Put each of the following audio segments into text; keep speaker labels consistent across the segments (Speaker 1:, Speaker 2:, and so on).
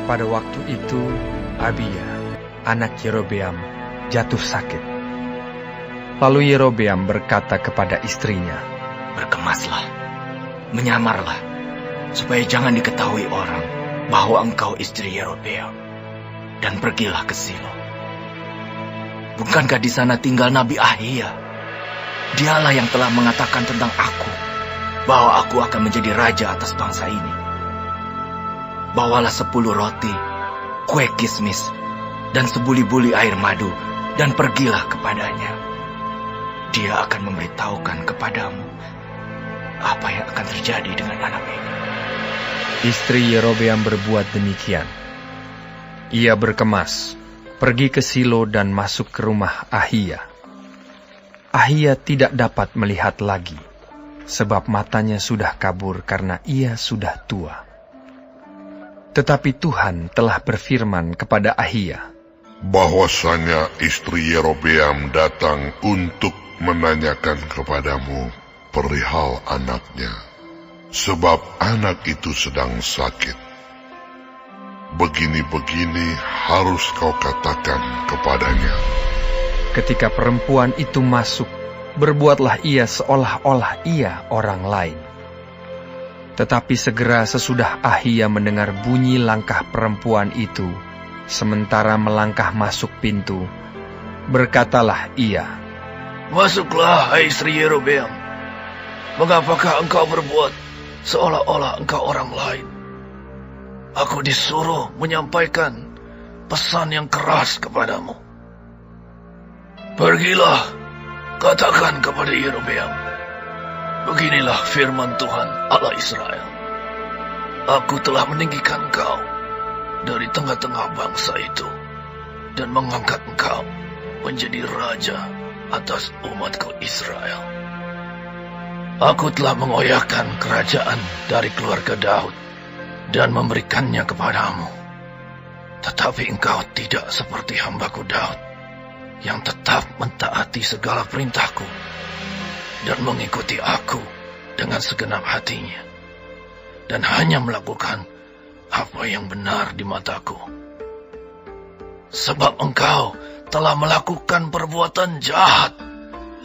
Speaker 1: Pada waktu itu, Abia, anak Yerobeam, jatuh sakit. Lalu Yerobeam berkata kepada istrinya,
Speaker 2: "Berkemaslah, menyamarlah, supaya jangan diketahui orang bahwa engkau istri Yerobeam, dan pergilah ke Silo. Bukankah di sana tinggal Nabi Ahia? Dialah yang telah mengatakan tentang aku, bahwa aku akan menjadi raja atas bangsa ini. Bawalah 10 roti, kue kismis, dan sebuli-buli air madu, dan pergilah kepadanya. Dia akan memberitahukan kepadamu apa yang akan terjadi dengan anak ini."
Speaker 1: Istri Yerobeam berbuat demikian. Ia berkemas, pergi ke Silo dan masuk ke rumah Ahia. Ahia tidak dapat melihat lagi, sebab matanya sudah kabur karena ia sudah tua. Tetapi Tuhan telah berfirman kepada Ahia,
Speaker 3: bahwasanya istri Yerobeam datang untuk menanyakan kepadamu perihal anaknya, sebab anak itu sedang sakit. Begini-begini harus kau katakan kepadanya.
Speaker 1: Ketika perempuan itu masuk, berbuatlah ia seolah-olah ia orang lain. Tetapi segera sesudah Ahia mendengar bunyi langkah perempuan itu, sementara melangkah masuk pintu, berkatalah ia,
Speaker 2: "Masuklah, hai istri Yerobeam. Mengapakah engkau berbuat seolah-olah engkau orang lain? Aku disuruh menyampaikan pesan yang keras kepadamu. Pergilah, katakan kepada Yerobeam, beginilah firman Tuhan Allah Israel. Aku telah meninggikan engkau dari tengah-tengah bangsa itu dan mengangkat engkau menjadi raja atas umatku Israel. Aku telah mengoyakkan kerajaan dari keluarga Daud dan memberikannya kepadamu. Tetapi engkau tidak seperti hambaku Daud, yang tetap mentaati segala perintahku dan mengikuti aku dengan segenap hatinya, dan hanya melakukan apa yang benar di mataku. Sebab engkau telah melakukan perbuatan jahat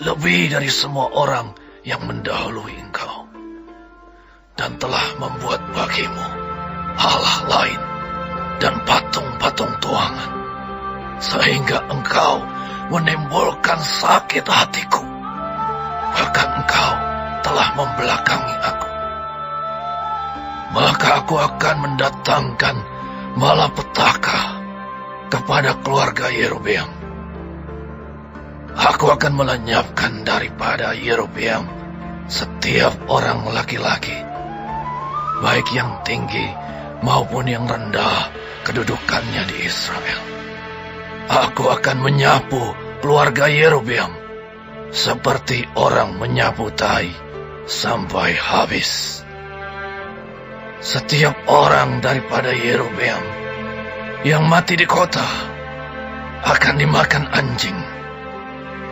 Speaker 2: lebih dari semua orang yang mendahului engkau, dan telah membuat bagimu Allah lain dan patung-patung tuangan, sehingga engkau menimbulkan sakit hatiku. Bahkan engkau telah membelakangi aku. Maka aku akan mendatangkan malapetaka kepada keluarga Yerobeam. Aku akan melenyapkan daripada Yerobeam setiap orang laki-laki, baik yang tinggi maupun yang rendah kedudukannya di Israel. Aku akan menyapu keluarga Yerobeam seperti orang menyapu tai sampai habis. Setiap orang daripada Yerobeam yang mati di kota akan dimakan anjing,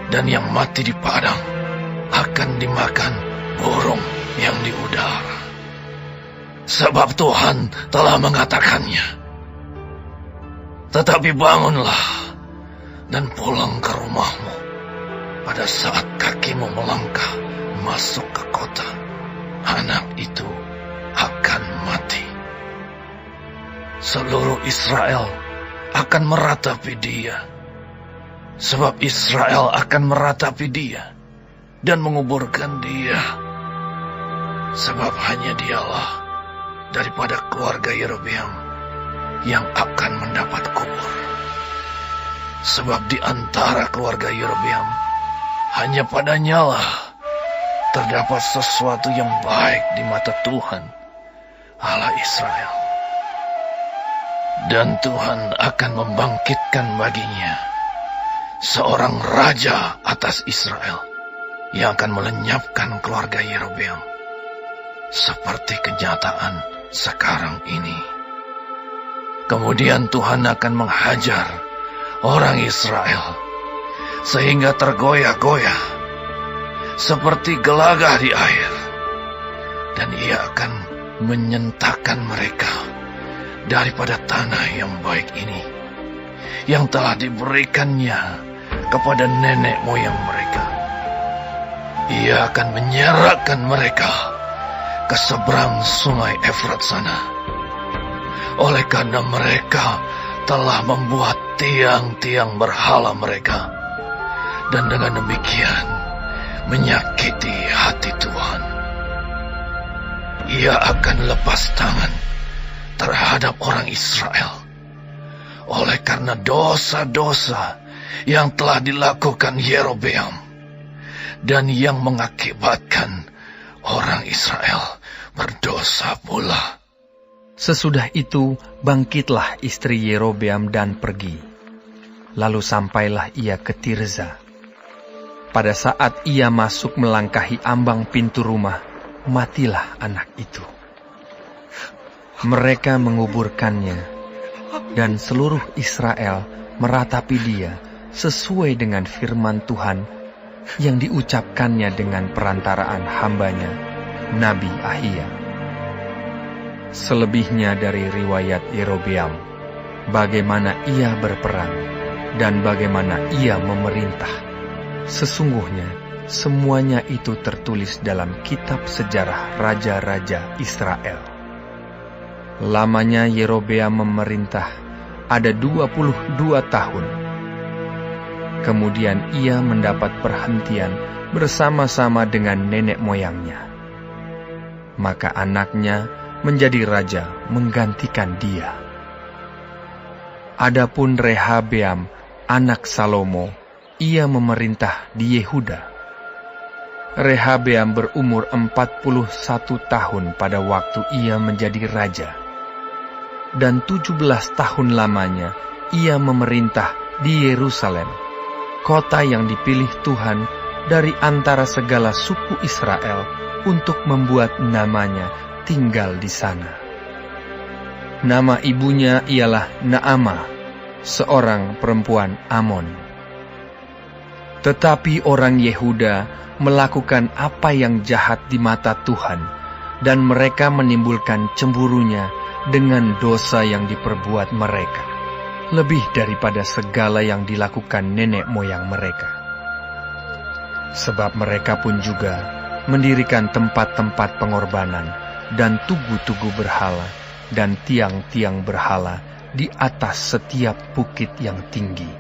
Speaker 2: dan yang mati di padang akan dimakan burung yang di udara. Sebab Tuhan telah mengatakannya. Tetapi bangunlah dan pulang ke rumahmu pada saat kakimu melangkah masuk ke kota. Anak itu akan mati. Seluruh Israel akan meratapi dia, sebab Israel akan meratapi dia dan menguburkan dia, sebab hanya dialah daripada keluarga Yerobeam yang akan mendapat kubur. Sebab di antara keluarga Yerobeam hanya padanyalah terdapat sesuatu yang baik di mata Tuhan Allah Israel. Dan Tuhan akan membangkitkan baginya seorang raja atas Israel yang akan melenyapkan keluarga Yerobeam seperti kenyataan sekarang ini. Kemudian Tuhan akan menghajar orang Israel sehingga tergoyah-goyah seperti gelagah di air, dan ia akan menyentakkan mereka daripada tanah yang baik ini, yang telah diberikannya kepada nenek moyang mereka. Ia akan menyerahkan mereka ke seberang sungai Efrat sana. Oleh karena mereka telah membuat tiang-tiang berhala mereka, dan dengan demikian menyakiti hati Tuhan. Ia akan lepas tangan terhadap orang Israel oleh karena dosa-dosa yang telah dilakukan Yerobeam dan yang mengakibatkan orang Israel berdosa pula.
Speaker 1: Sesudah itu bangkitlah istri Yerobeam dan pergi. Lalu sampailah ia ke Tirza. Pada saat ia masuk melangkahi ambang pintu rumah, matilah anak itu. Mereka menguburkannya, dan seluruh Israel meratapi dia sesuai dengan firman Tuhan yang diucapkannya dengan perantaraan hambanya, Nabi Ahia. Selebihnya dari riwayat Yerobeam, bagaimana ia berperang dan bagaimana ia memerintah, sesungguhnya semuanya itu tertulis dalam kitab sejarah raja-raja Israel. Lamanya Yerobeam memerintah ada 22 tahun. Kemudian ia mendapat perhentian bersama-sama dengan nenek moyangnya. Maka anaknya menjadi raja menggantikan dia. Adapun Rehabeam, anak Salomo, ia memerintah di Yehuda. Rehabeam berumur 41 tahun pada waktu ia menjadi raja. Dan 17 tahun lamanya ia memerintah di Yerusalem, kota yang dipilih Tuhan dari antara segala suku Israel untuk membuat namanya tinggal di sana. Nama ibunya ialah Naamah, seorang perempuan Amon. Tetapi orang Yehuda melakukan apa yang jahat di mata Tuhan, dan mereka menimbulkan cemburunya dengan dosa yang diperbuat mereka, lebih daripada segala yang dilakukan nenek moyang mereka. Sebab mereka pun juga mendirikan tempat-tempat pengorbanan dan tugu-tugu berhala dan tiang-tiang berhala di atas setiap bukit yang tinggi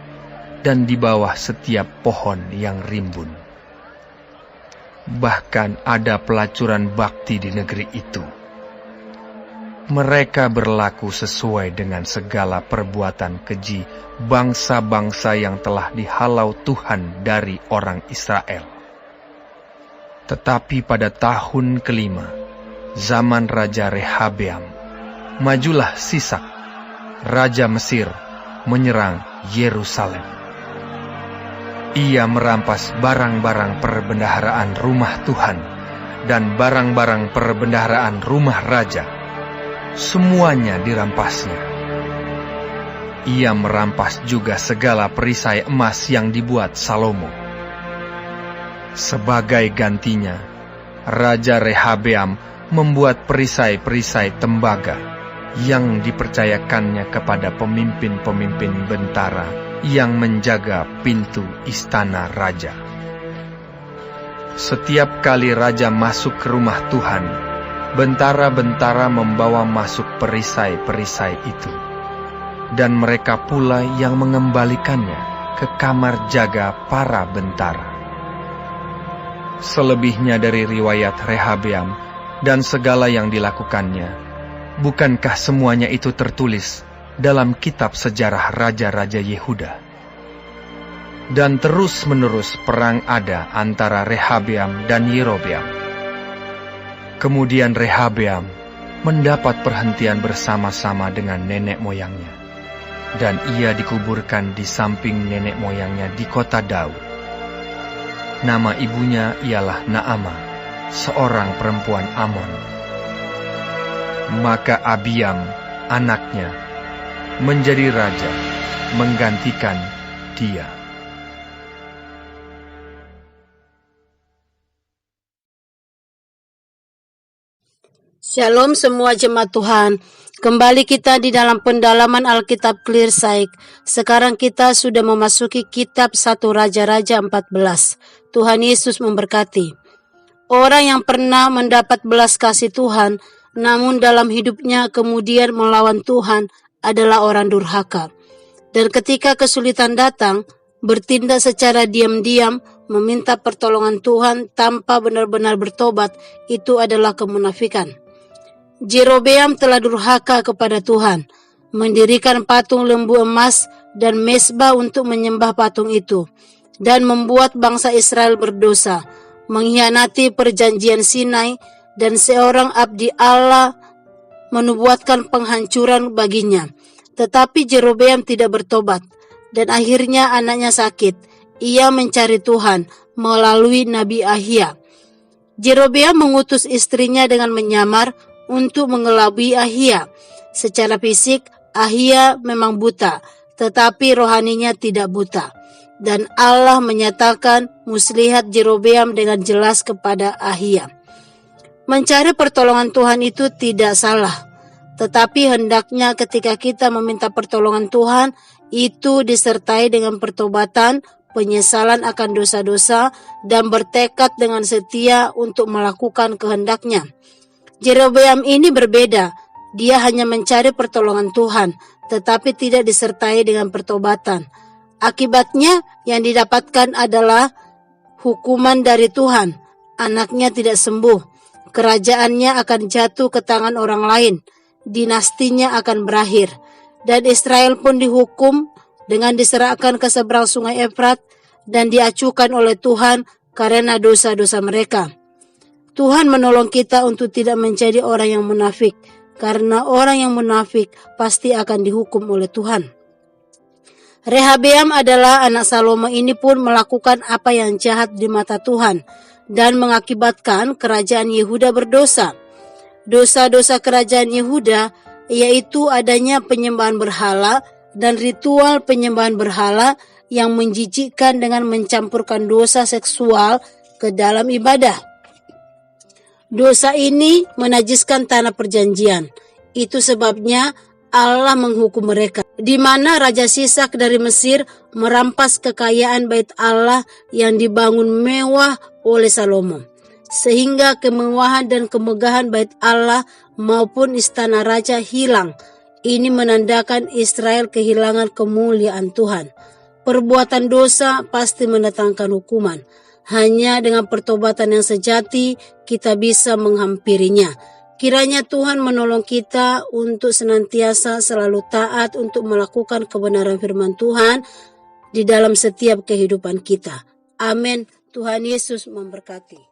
Speaker 1: dan di bawah setiap pohon yang rimbun. Bahkan ada pelacuran bakti di negeri itu. Mereka berlaku sesuai dengan segala perbuatan keji bangsa-bangsa yang telah dihalau Tuhan dari orang Israel. Tetapi pada tahun kelima, zaman Raja Rehabeam, majulah Sisak, Raja Mesir, menyerang Yerusalem. Ia merampas barang-barang perbendaharaan rumah Tuhan dan barang-barang perbendaharaan rumah raja. Semuanya dirampasnya. Ia merampas juga segala perisai emas yang dibuat Salomo. Sebagai gantinya, Raja Rehabeam membuat perisai-perisai tembaga yang dipercayakannya kepada pemimpin-pemimpin bentara yang menjaga pintu istana raja. Setiap kali raja masuk ke rumah Tuhan, bentara-bentara membawa masuk perisai-perisai itu, dan mereka pula yang mengembalikannya ke kamar jaga para bentara. Selebihnya dari riwayat Rehabeam dan segala yang dilakukannya, bukankah semuanya itu tertulis dalam kitab sejarah raja-raja Yehuda? Dan terus-menerus perang ada antara Rehabeam dan Yerobeam. Kemudian Rehabeam mendapat perhentian bersama-sama dengan nenek moyangnya, dan ia dikuburkan di samping nenek moyangnya di kota Daud. Nama ibunya ialah Naamah, seorang perempuan Amon. Maka Abiam, anaknya, menjadi raja, menggantikan dia.
Speaker 4: Shalom semua jemaat Tuhan. Kembali kita di dalam pendalaman Alkitab Clear Sight. Sekarang kita sudah memasuki kitab 1 Raja-Raja 14. Tuhan Yesus memberkati. Orang yang pernah mendapat belas kasih Tuhan, namun dalam hidupnya kemudian melawan Tuhan adalah orang durhaka. Dan ketika kesulitan datang, bertindak secara diam-diam, meminta pertolongan Tuhan tanpa benar-benar bertobat, itu adalah kemunafikan. Jerobeam telah durhaka kepada Tuhan, mendirikan patung lembu emas dan mezbah untuk menyembah patung itu, dan membuat bangsa Israel berdosa, mengkhianati perjanjian Sinai, dan seorang abdi Allah menubuatkan penghancuran baginya. Tetapi Jerobeam tidak bertobat, dan akhirnya anaknya sakit. Ia mencari Tuhan melalui Nabi Ahia. Jerobeam mengutus istrinya dengan menyamar untuk mengelabui Ahia. Secara fisik, Ahia memang buta, tetapi rohaninya tidak buta. Dan Allah menyatakan muslihat Jerobeam dengan jelas kepada Ahia. Mencari pertolongan Tuhan itu tidak salah, tetapi hendaknya ketika kita meminta pertolongan Tuhan, itu disertai dengan pertobatan, penyesalan akan dosa-dosa, dan bertekad dengan setia untuk melakukan kehendak-Nya. Jerobeam ini berbeda. Dia hanya mencari pertolongan Tuhan, tetapi tidak disertai dengan pertobatan. Akibatnya yang didapatkan adalah hukuman dari Tuhan. Anaknya tidak sembuh. Kerajaannya akan jatuh ke tangan orang lain. Dinastinya akan berakhir. Dan Israel pun dihukum dengan diserahkan ke seberang sungai Efrat dan diacuhkan oleh Tuhan karena dosa-dosa mereka. Tuhan menolong kita untuk tidak menjadi orang yang munafik, karena orang yang munafik pasti akan dihukum oleh Tuhan. Rehabeam adalah anak Salomo, ini pun melakukan apa yang jahat di mata Tuhan dan mengakibatkan kerajaan Yehuda berdosa. Dosa-dosa kerajaan Yehuda yaitu adanya penyembahan berhala dan ritual penyembahan berhala yang menjijikkan dengan mencampurkan dosa seksual ke dalam ibadah. Dosa ini menajiskan tanah perjanjian. Itu sebabnya Allah menghukum mereka. Di mana Raja Sisak dari Mesir merampas kekayaan bait Allah yang dibangun mewah oleh Salomo. Sehingga kemewahan dan kemegahan bait Allah maupun istana raja hilang. Ini menandakan Israel kehilangan kemuliaan Tuhan. Perbuatan dosa pasti mendatangkan hukuman. Hanya dengan pertobatan yang sejati kita bisa menghampirinya. Kiranya Tuhan menolong kita untuk senantiasa selalu taat untuk melakukan kebenaran firman Tuhan di dalam setiap kehidupan kita. Amin. Tuhan Yesus memberkati.